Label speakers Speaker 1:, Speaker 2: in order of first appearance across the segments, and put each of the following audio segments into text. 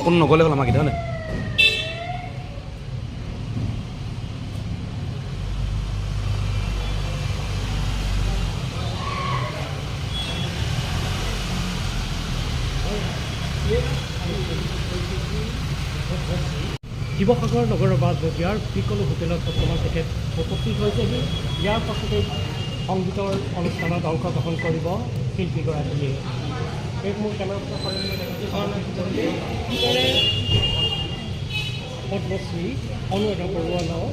Speaker 1: কোনো নগ'লে হ'ল আমাক এতিয়া হয়নে
Speaker 2: শিৱসাগৰ নগৰৰ মাজমজিয়াৰ পিকলো হোটেলত বৰ্তমান তেখেত উপস্থিত হৈছেহি ইয়াৰ পাছতে সংগীতৰ অনুষ্ঠানত অংশগ্ৰহণ কৰিব শিল্পীগৰাকীয়ে এই মোৰ কেমেৰা পদ্মশ্ৰী অনুৰাধা বৰুৱালাও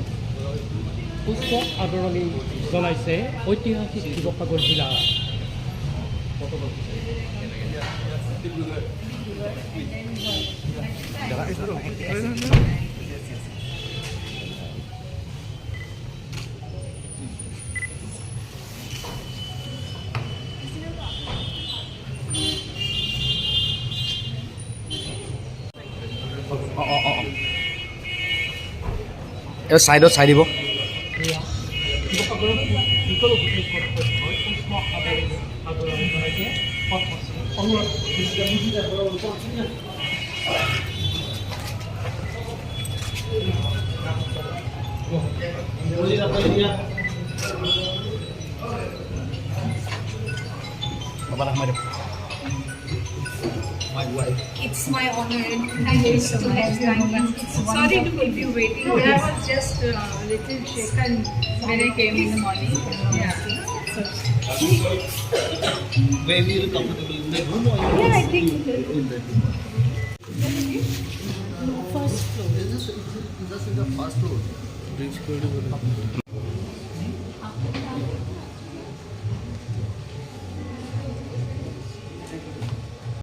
Speaker 2: পুষ্প আদৰণি জনাইছে ঐতিহাসিক শিৱসাগৰ জিলা
Speaker 1: এই ছাইডত চাই দিব
Speaker 2: শিৱসাগৰৰ পিকলো হোটেল পুষ্প আদৰণি জনাইছে
Speaker 3: It's my honor and thank you so much. Sorry to keep you waiting. I was just a little shaken when I came in the morning. Yeah.
Speaker 4: Where will you comfortable in the room or
Speaker 3: Yeah, I think
Speaker 4: first floor? Is this in the first floor?